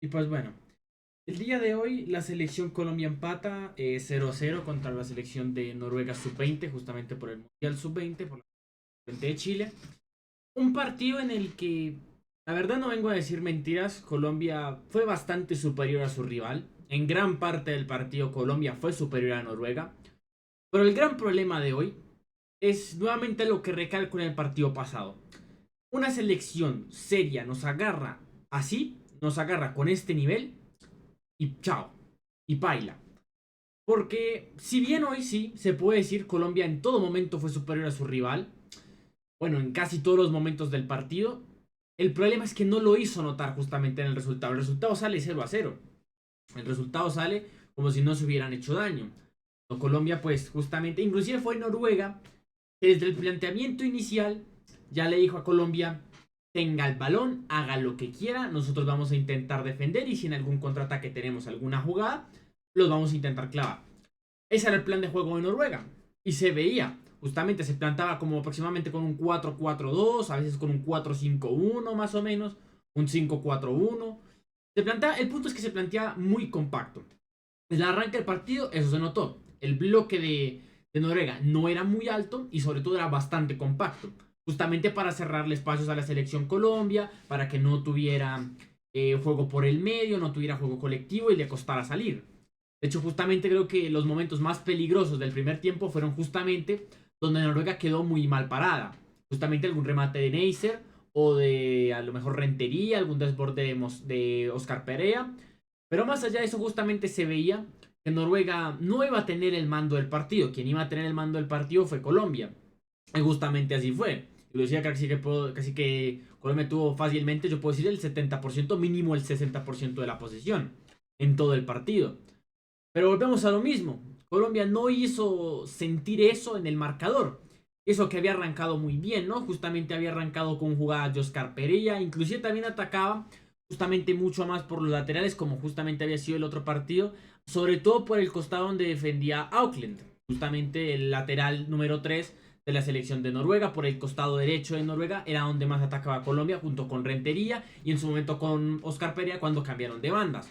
Y pues bueno, el día de hoy la selección Colombia empata 0-0 contra la selección de Noruega sub-20, justamente por el Mundial sub-20, por la frente de Chile. Un partido en el que, la verdad no vengo a decir mentiras, Colombia fue bastante superior a su rival. En gran parte del partido Colombia fue superior a Noruega. Pero el gran problema de hoy es nuevamente lo que recalco en el partido pasado. Una selección seria nos agarra así, nos agarra con este nivel y chao, y paila. Porque si bien hoy sí se puede decir Colombia en todo momento fue superior a su rival, bueno, en casi todos los momentos del partido, el problema es que no lo hizo notar justamente en el resultado. El resultado sale 0-0. El resultado sale como si no se hubieran hecho daño. Colombia pues justamente, inclusive fue Noruega, que desde el planteamiento inicial ya le dijo a Colombia, tenga el balón, haga lo que quiera, nosotros vamos a intentar defender y si en algún contraataque tenemos alguna jugada, los vamos a intentar clavar. Ese era el plan de juego de Noruega. Y se veía, justamente se plantaba como aproximadamente con un 4-4-2, a veces con un 4-5-1 más o menos, un 5-4-1. Se plantea, el punto es que se plantea muy compacto. Desde el arranque del partido, eso se notó. El bloque de Noruega no era muy alto y sobre todo era bastante compacto. Justamente para cerrarle espacios a la selección Colombia, para que no tuviera juego por el medio, no tuviera juego colectivo y le costara salir. De hecho, justamente creo que los momentos más peligrosos del primer tiempo fueron justamente donde Noruega quedó muy mal parada. Justamente algún remate de Neisser o de a lo mejor Rentería, algún desborde de Oscar Perea. Pero más allá de eso, justamente se veía que Noruega no iba a tener el mando del partido. Quien iba a tener el mando del partido fue Colombia. Y justamente así fue. Lo decía casi que Colombia tuvo fácilmente, yo puedo decir, el 70%, mínimo el 60% de la posesión en todo el partido. Pero volvemos a lo mismo. Colombia no hizo sentir eso en el marcador. Eso que había arrancado muy bien, ¿no? Justamente había arrancado con jugadas de Oscar Pereira. Inclusive también atacaba justamente mucho más por los laterales, como justamente había sido el otro partido. Sobre todo por el costado donde defendía Auckland. Justamente el lateral número 3 de la selección de Noruega. Por el costado derecho de Noruega era donde más atacaba Colombia, junto con Rentería y en su momento con Oscar Pereira cuando cambiaron de bandas.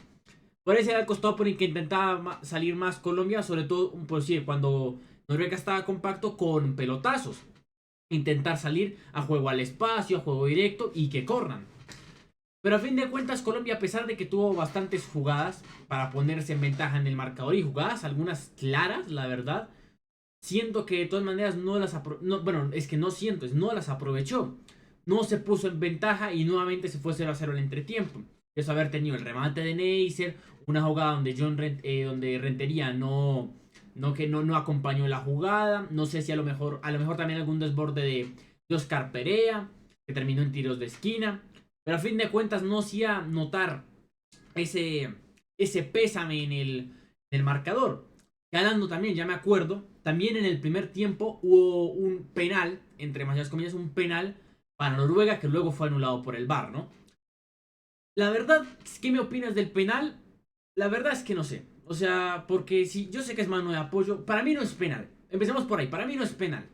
Por ese era el costado por el que intentaba salir más Colombia, sobre todo por si cuando Noruega estaba compacto con pelotazos. Intentar salir a juego al espacio, a juego directo y que corran. Pero a fin de cuentas Colombia, a pesar de que tuvo bastantes jugadas para ponerse en ventaja en el marcador y jugadas, algunas claras, la verdad, siento que de todas maneras no las no, bueno, es que no siento, es no las aprovechó. No se puso en ventaja y nuevamente se fue 0-0 el entretiempo. Es haber tenido el remate de Neisser, una jugada donde donde Rentería no acompañó la jugada. No sé si a lo mejor también algún desborde de Oscar Perea, que terminó en tiros de esquina. Pero a fin de cuentas no hacía notar ese, ese pésame en el marcador. Ganando también, ya me acuerdo, también en el primer tiempo hubo un penal, entre más comillas, un penal para Noruega que luego fue anulado por el VAR, ¿no? La verdad, ¿qué me opinas del penal? La verdad es que no sé. O sea, porque si yo sé que es mano de apoyo, para mí no es penal. Empecemos por ahí, para mí no es penal.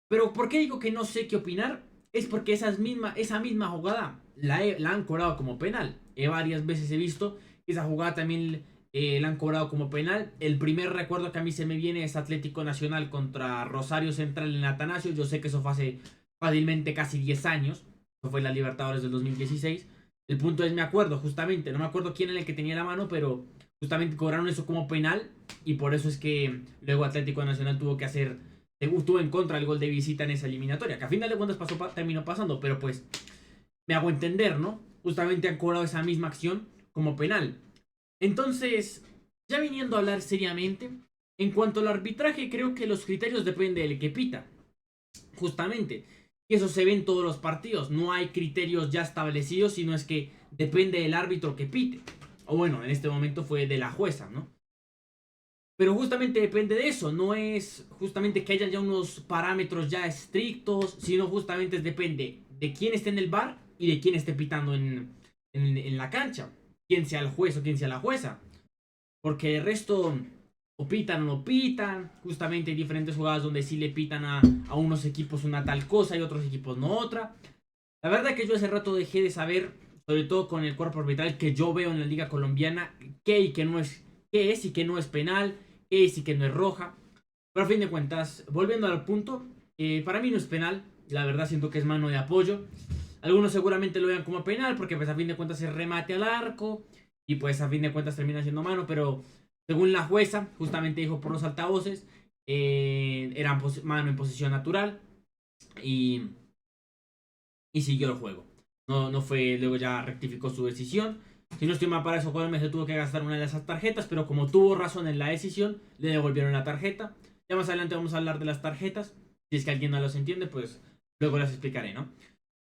Pero ¿por qué digo que no sé qué opinar? Es porque esa misma jugada la han cobrado como penal. Varias veces he visto que esa jugada también la han cobrado como penal. El primer recuerdo que a mí se me viene es Atlético Nacional contra Rosario Central en Atanasio. Yo sé que eso fue hace fácilmente casi 10 años. Eso fue en la Libertadores del 2016. El punto es, me acuerdo justamente, no me acuerdo quién era el que tenía la mano, pero justamente cobraron eso como penal y por eso es que luego Atlético Nacional tuvo que hacer tuvo en contra el gol de visita en esa eliminatoria, que a final de cuentas terminó pasando, pero pues me hago entender, ¿no? Justamente han cobrado esa misma acción como penal. Entonces, ya viniendo a hablar seriamente, en cuanto al arbitraje, creo que los criterios dependen del que pita, justamente. Y eso se ve en todos los partidos, no hay criterios ya establecidos, sino es que depende del árbitro que pite. O bueno, en este momento fue de la jueza, ¿no? Pero justamente depende de eso, no es justamente que haya ya unos parámetros ya estrictos, sino justamente depende de quién esté en el bar y de quién esté pitando en la cancha, quién sea el juez o quién sea la jueza, porque el resto o pitan o no pitan, justamente hay diferentes jugadas donde sí le pitan a unos equipos una tal cosa y otros equipos no otra. La verdad que yo hace rato dejé de saber sobre todo con el cuerpo arbitral que yo veo en la liga colombiana, qué es y qué no es penal, qué es y qué no es roja. Pero a fin de cuentas, volviendo al punto, para mí no es penal, la verdad siento que es mano de apoyo. Algunos seguramente lo vean como penal porque pues a fin de cuentas es remate al arco y pues a fin de cuentas termina siendo mano, pero según la jueza, justamente dijo por los altavoces, era mano en posición natural y, y siguió el juego. No fue, luego ya rectificó su decisión. Si no estoy mal para eso, Colombia se tuvo que gastar una de esas tarjetas, pero como tuvo razón en la decisión, le devolvieron la tarjeta. Ya más adelante vamos a hablar de las tarjetas. Si es que alguien no los entiende, pues luego las explicaré, ¿no?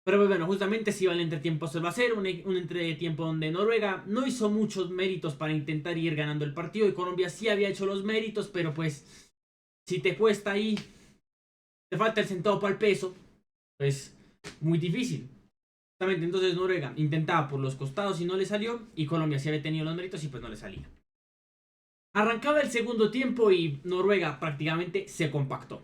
Pero pues, bueno, justamente si va el entretiempo se va a hacer un entretiempo donde Noruega no hizo muchos méritos para intentar ir ganando el partido y Colombia sí había hecho los méritos, pero pues si te cuesta ahí, te falta el centavo para el peso, pues muy difícil. Justamente entonces Noruega intentaba por los costados y no le salió y Colombia sí había tenido los méritos y pues no le salía. Arrancaba el segundo tiempo y Noruega prácticamente se compactó.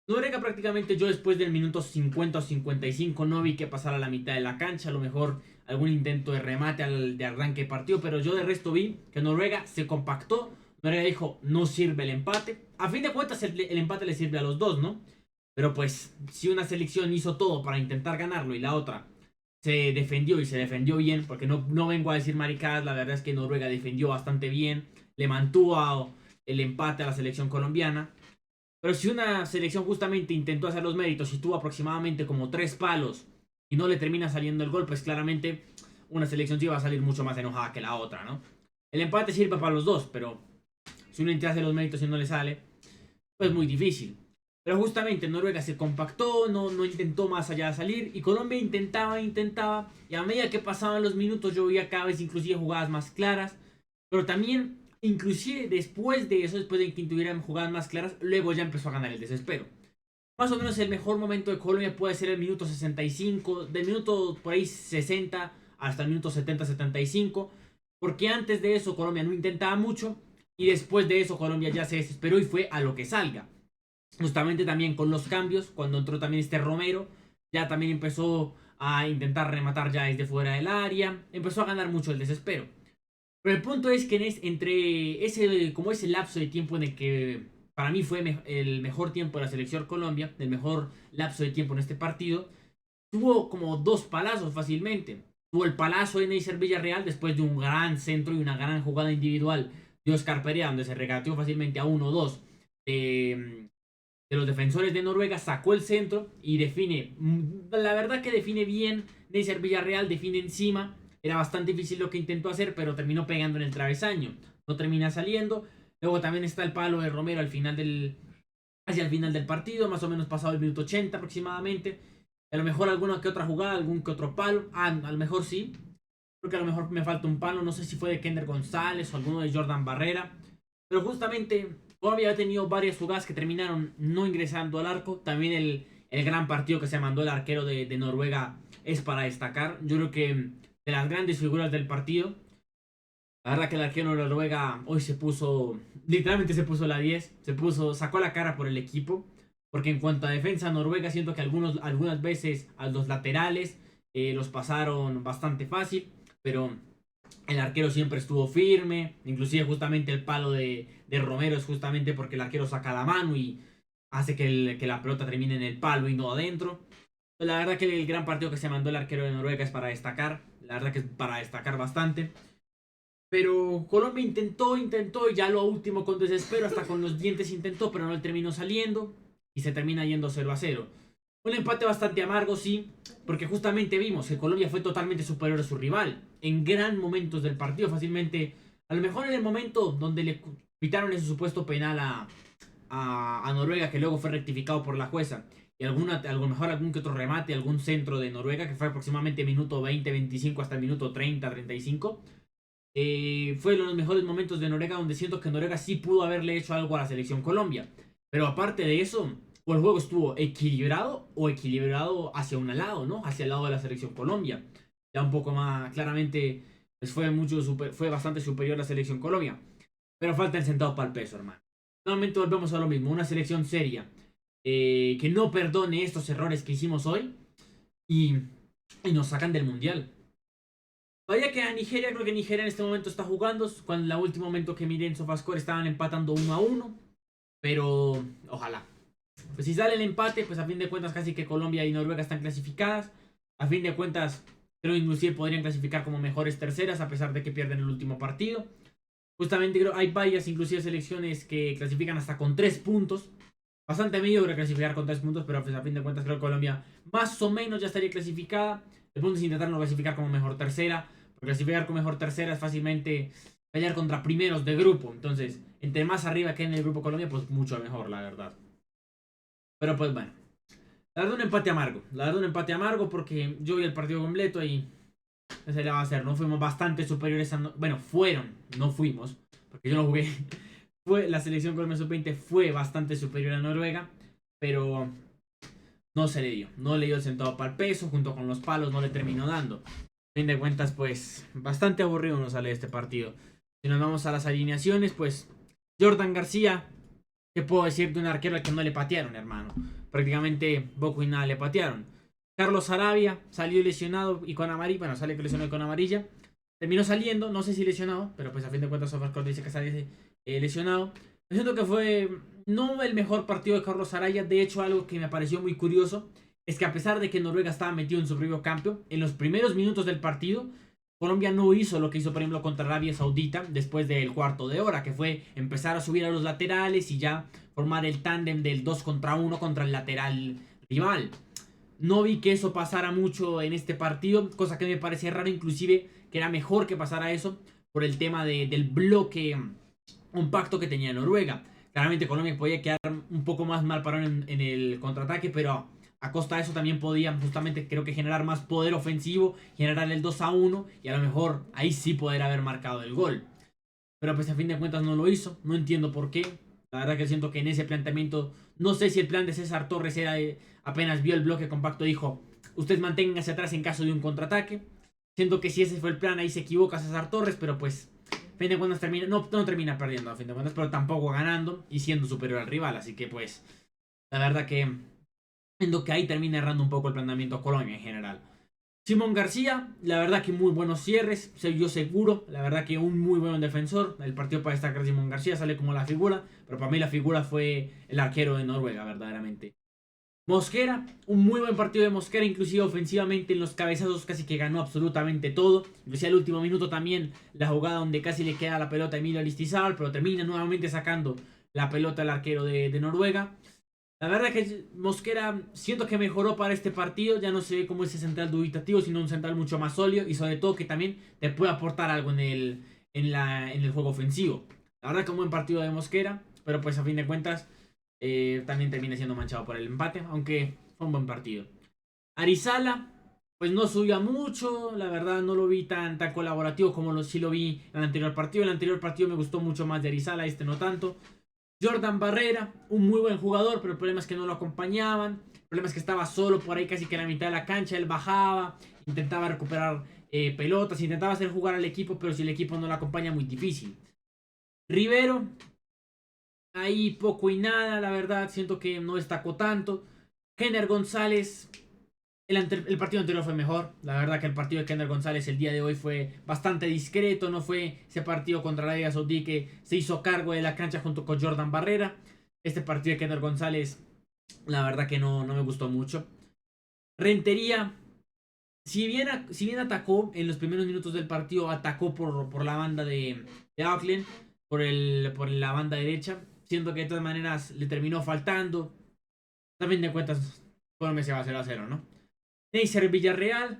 Noruega prácticamente yo después del minuto 50 o 55 no vi que pasara la mitad de la cancha, a lo mejor algún intento de remate de arranque de partido, pero yo de resto vi que Noruega se compactó, Noruega dijo no sirve el empate, a fin de cuentas el empate le sirve a los dos, ¿no? Pero pues si una selección hizo todo para intentar ganarlo y la otra se defendió y se defendió bien, porque no vengo a decir maricadas, la verdad es que Noruega defendió bastante bien, le mantuvo el empate a la selección colombiana. Pero si una selección justamente intentó hacer los méritos y tuvo aproximadamente como 3 palos y no le termina saliendo el gol, pues claramente una selección sí va a salir mucho más enojada que la otra, ¿no? El empate sirve para los dos, pero si uno intenta hacer los méritos y no le sale, pues muy difícil. Pero justamente Noruega se compactó, no intentó más allá de salir y Colombia intentaba y a medida que pasaban los minutos yo veía cada vez inclusive jugadas más claras, pero también inclusive después de eso, después de que tuvieran jugadas más claras, luego ya empezó a ganar el desespero. Más o menos el mejor momento de Colombia puede ser el minuto 65, del minuto por ahí 60 hasta el minuto 70-75, porque antes de eso Colombia no intentaba mucho y después de eso Colombia ya se desesperó y fue a lo que salga. Justamente también con los cambios, cuando entró también este Romero, ya también empezó a intentar rematar ya desde fuera del área, empezó a ganar mucho el desespero. Pero el punto es que entre ese lapso de tiempo en el que para mí fue el mejor tiempo de la selección Colombia, el mejor lapso de tiempo en este partido, tuvo como 2 palazos fácilmente. Tuvo el palazo de Neisser Villarreal después de un gran centro y una gran jugada individual de Oscar Perea, donde se regateó fácilmente a 1-2 de, de los defensores de Noruega, sacó el centro y define, la verdad que define bien Neisser Villarreal, define encima. Era bastante difícil lo que intentó hacer, pero terminó pegando en el travesaño. No termina saliendo. Luego también está el palo de Romero hacia el final del partido, más o menos pasado el minuto 80 aproximadamente. A lo mejor alguna que otra jugada, algún que otro palo. A lo mejor sí. Creo que a lo mejor me falta un palo. No sé si fue de Kender González o alguno de Jordan Barrera. Pero justamente Colombia ha tenido varias jugadas que terminaron no ingresando al arco. También el gran partido que se mandó el arquero de Noruega es para destacar. Yo creo que de las grandes figuras del partido. La verdad que el arquero de Noruega hoy literalmente se puso la 10, sacó la cara por el equipo. Porque en cuanto a defensa, Noruega siento que algunas veces a los laterales los pasaron bastante fácil. Pero el arquero siempre estuvo firme. Inclusive justamente el palo de Romero es justamente porque el arquero saca la mano y hace que la pelota termine en el palo y no adentro. La verdad que el gran partido que se mandó el arquero de Noruega es para destacar. La verdad que es para destacar bastante. Pero Colombia intentó y ya lo último con desespero, hasta con los dientes intentó, pero no le terminó saliendo y se termina yendo 0-0. Un empate bastante amargo, sí, porque justamente vimos que Colombia fue totalmente superior a su rival en gran momentos del partido, fácilmente, a lo mejor en el momento donde le quitaron ese supuesto penal a Noruega, que luego fue rectificado por la jueza, y a lo mejor algún que otro remate, algún centro de Noruega, que fue aproximadamente minuto 20-25 hasta el minuto 30-35. Fue uno de los mejores momentos de Noruega donde siento que Noruega sí pudo haberle hecho algo a la selección Colombia. Pero aparte de eso, o el juego estuvo equilibrado o equilibrado hacia un lado, ¿no? Hacia el lado de la selección Colombia. Ya un poco más claramente, pues fue bastante superior la selección Colombia. Pero falta el centavo para el peso, hermano. Nuevamente volvemos a lo mismo, una selección seria que no perdone estos errores que hicimos hoy y, y nos sacan del mundial. Todavía queda Nigeria, creo que Nigeria en este momento está jugando. Cuando en el último momento que miré en SofaScore estaban empatando 1-1. Pero ojalá. Pues si sale el empate, pues a fin de cuentas casi que Colombia y Noruega están clasificadas. A fin de cuentas, creo que inclusive podrían clasificar como mejores terceras a pesar de que pierden el último partido. Justamente creo hay varias inclusive selecciones que clasifican hasta con 3 puntos. Bastante mediocre clasificar con 3 puntos, pero pues a fin de cuentas creo que Colombia más o menos ya estaría clasificada. El punto es intentar no clasificar como mejor tercera. Porque clasificar como mejor tercera es fácilmente pelear contra primeros de grupo. Entonces, entre más arriba que en el grupo Colombia, pues mucho mejor, la verdad. Pero pues bueno. La verdad un empate amargo. La verdad un empate amargo porque yo vi el partido completo y se le va a hacer. No fuimos bastante superiores a... Bueno, fueron. No fuimos. Porque yo no jugué. La selección Colombia sub-20 fue bastante superior a Noruega. Pero no se le dio. No le dio el centavo para el peso. Junto con los palos no le terminó dando. A fin de cuentas, pues bastante aburrido nos sale este partido. Si nos vamos a las alineaciones, pues Jordan García, ¿qué puedo decir de un arquero al que no le patearon, hermano? Prácticamente poco y nada le patearon. Carlos Arabia salió lesionado y con amarilla. Bueno, sale lesionado y con amarilla. Terminó saliendo, no sé si lesionado, pero pues a fin de cuentas SofaScore dice que sale lesionado. Yo siento que fue no el mejor partido de Carlos Arabia. De hecho, algo que me pareció muy curioso es que a pesar de que Noruega estaba metido en su propio campo, en los primeros minutos del partido, Colombia no hizo lo que hizo, por ejemplo, contra Arabia Saudita después del cuarto de hora, que fue empezar a subir a los laterales y ya formar el tándem del 2 contra 1 contra el lateral rival. No vi que eso pasara mucho en este partido, cosa que me parece raro, inclusive que era mejor que pasara eso por el tema del bloque compacto que tenía Noruega. Claramente Colombia podía quedar un poco más mal parado en el contraataque, pero a costa de eso también podían justamente creo que generar más poder ofensivo, generar el 2-1 y a lo mejor ahí sí poder haber marcado el gol. Pero pues a fin de cuentas no lo hizo, no entiendo por qué. La verdad que siento que en ese planteamiento, no sé si el plan de César Torres era apenas vio el bloque compacto dijo, ustedes manténganse atrás en caso de un contraataque. Siento que si ese fue el plan ahí se equivoca César Torres, pero pues a fin de cuentas termina, no termina perdiendo a fin de cuentas, pero tampoco ganando y siendo superior al rival. Así que pues la verdad que siento que ahí termina errando un poco el planteamiento Colombia en general. Simón García, la verdad que muy buenos cierres, se vio seguro, la verdad que un muy buen defensor. El partido para destacar a Simón García sale como la figura, pero para mí la figura fue el arquero de Noruega, verdaderamente. Mosquera, un muy buen partido de Mosquera, inclusive ofensivamente en los cabezazos casi que ganó absolutamente todo. Inclusive al último minuto también la jugada donde casi le queda la pelota a Emilio Aristizábal, pero termina nuevamente sacando la pelota al arquero de Noruega. La verdad que Mosquera siento que mejoró para este partido. Ya no se ve como ese central dubitativo, sino un central mucho más sólido. Y sobre todo que también te puede aportar algo en el juego ofensivo. La verdad que un buen partido de Mosquera. Pero pues a fin de cuentas también termina siendo manchado por el empate. Aunque fue un buen partido. Arizala, pues no subió mucho. La verdad no lo vi tan colaborativo como sí lo vi en el anterior partido. El anterior partido me gustó mucho más de Arizala, este no tanto. Jordan Barrera, un muy buen jugador, pero el problema es que no lo acompañaban. El problema es que estaba solo por ahí casi que en la mitad de la cancha. Él bajaba, intentaba recuperar pelotas, intentaba hacer jugar al equipo, pero si el equipo no lo acompaña, muy difícil. Rivero, ahí poco y nada, la verdad. Siento que no destacó tanto. Kenner González, el partido anterior fue mejor. La verdad que el partido de Kenner González el día de hoy fue bastante discreto. No fue ese partido contra Arabia Saudí que se hizo cargo de la cancha junto con Jordan Barrera. Este partido de Kenner González, la verdad que no me gustó mucho. Rentería, si bien atacó en los primeros minutos del partido, atacó por la banda de Auckland, por la banda derecha. Siento que de todas maneras le terminó faltando. También de cuentas, Colombia se va a 0-0, ¿no? Neisser Villarreal.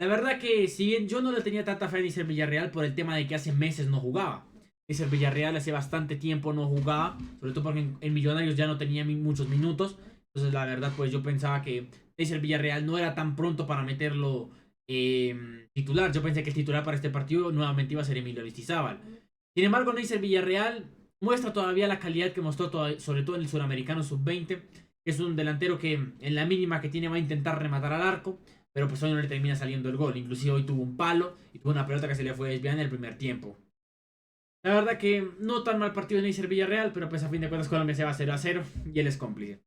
La verdad que si bien yo no le tenía tanta fe a Neisser Villarreal por el tema de que hace meses no jugaba. Neisser Villarreal hace bastante tiempo no jugaba, sobre todo porque en Millonarios ya no tenía muchos minutos. Entonces la verdad pues yo pensaba que Neisser Villarreal no era tan pronto para meterlo titular. Yo pensé que el titular para este partido nuevamente iba a ser Emilio Aristizábal. Sin embargo, Neisser Villarreal muestra todavía la calidad que mostró sobre todo en el Suramericano Sub-20. Es un delantero que en la mínima que tiene va a intentar rematar al arco, pero pues hoy no le termina saliendo el gol. Inclusive hoy tuvo un palo y tuvo una pelota que se le fue desviada en el primer tiempo. La verdad que no tan mal partido de Neisser Villarreal, pero pues a fin de cuentas Colombia se va 0-0 y él es cómplice.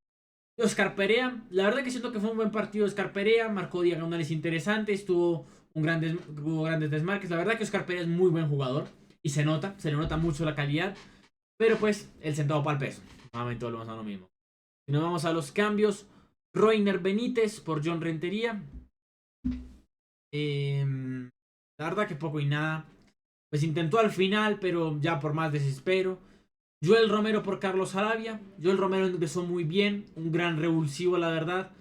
Oscar Perea, la verdad que siento que fue un buen partido de Oscar Perea, marcó diagonales interesantes, tuvo hubo grandes desmarques. La verdad que Oscar Pérez es muy buen jugador y se le nota mucho la calidad, pero pues el centavo para el peso. Nuevamente volvemos a lo mismo. Si nos vamos a los cambios, Roiner Benítez por John Rentería. La verdad que poco y nada. Pues intentó al final, pero ya por más desespero. Joel Romero por Carlos Arabia. Joel Romero empezó muy bien, un gran revulsivo, la verdad.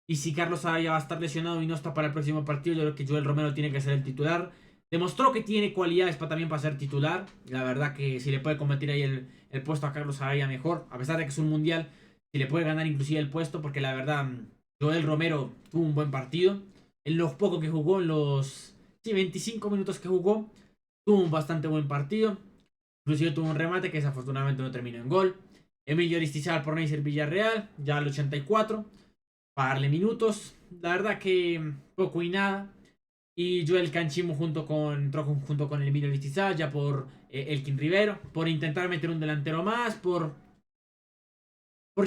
Y si Carlos Arabia va a estar lesionado y no está para el próximo partido, yo creo que Joel Romero tiene que ser el titular. Demostró que tiene cualidades también para ser titular. La verdad que si le puede competir ahí el puesto a Carlos Arabia mejor. A pesar de que es un mundial, si le puede ganar inclusive el puesto. Porque la verdad, Joel Romero tuvo un buen partido. En los poco que jugó, en los 25 minutos que jugó, tuvo un bastante buen partido. Inclusive tuvo un remate que desafortunadamente no terminó en gol. Emilio Aristizábal por Neisser Villarreal, ya al 84. Para darle minutos. La verdad que poco y nada. Y Joel Canchimo junto con el Emilio Aristizábal, ya por Elkin Rivero. Por intentar meter un delantero más. Por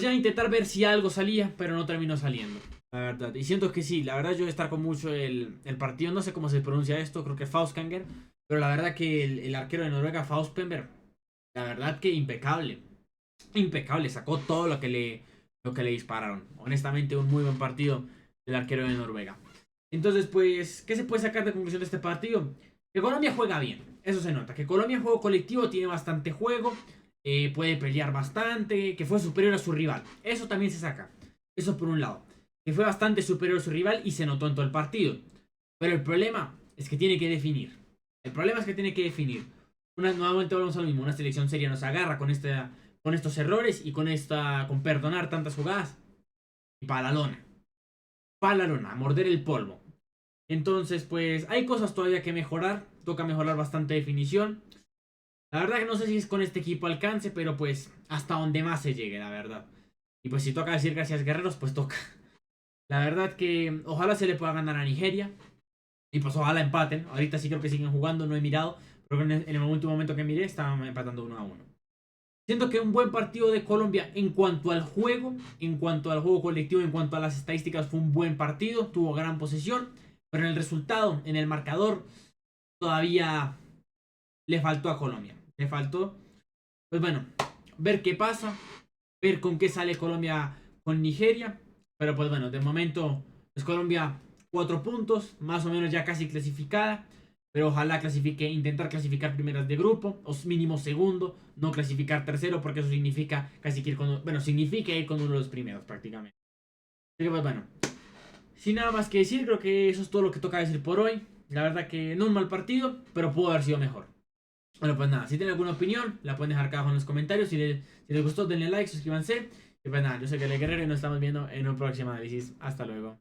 ya intentar ver si algo salía, pero no terminó saliendo. La verdad. Y siento que sí, la verdad yo destaco mucho el partido. No sé cómo se pronuncia esto, creo que Fauskanger. Pero la verdad que el arquero de Noruega, Fauspenberg, la verdad que impecable. Impecable, sacó todo lo que le dispararon. Honestamente, un muy buen partido del arquero de Noruega. Entonces, pues, ¿qué se puede sacar de conclusión de este partido? Que Colombia juega bien, eso se nota. Que Colombia en juego colectivo tiene bastante juego, puede pelear bastante, que fue superior a su rival. Eso también se saca. Eso por un lado. Que fue bastante superior a su rival y se notó en todo el partido. Pero el problema es que tiene que definir. El problema es que tiene que definir. Nuevamente volvemos a lo mismo. Una selección seria nos agarra con estos errores y con perdonar tantas jugadas. Y para la lona. Para la lona, a morder el polvo. Entonces, pues hay cosas todavía que mejorar. Toca mejorar bastante definición. La verdad que no sé si es con este equipo alcance, pero pues hasta donde más se llegue, la verdad. Y pues si toca decir gracias guerreros, pues toca. La verdad que ojalá se le pueda ganar a Nigeria. Y pues ojalá empaten. Ahorita sí creo que siguen jugando, no he mirado. Pero en el último momento que miré estaban empatando 1-1. Siento que un buen partido de Colombia en cuanto al juego, en cuanto al juego colectivo, en cuanto a las estadísticas, fue un buen partido, tuvo gran posesión, pero en el resultado, en el marcador, todavía le faltó a Colombia. Le faltó, pues bueno, ver qué pasa, ver con qué sale Colombia con Nigeria, pero pues bueno, de momento, pues Colombia 4 puntos, más o menos ya casi clasificada. Pero ojalá clasifique, intentar clasificar primeras de grupo, o mínimo segundo, no clasificar tercero, porque eso significa casi que ir con, bueno, significa ir con uno de los primeros prácticamente. Así que pues bueno, sin nada más que decir, creo que eso es todo lo que toca decir por hoy. La verdad que no un mal partido, pero pudo haber sido mejor. Bueno, pues nada, si tienen alguna opinión, la pueden dejar acá abajo en los comentarios. Si les gustó, denle like, suscríbanse. Y pues nada, yo soy Kale Guerrero y nos estamos viendo en un próximo análisis. Hasta luego.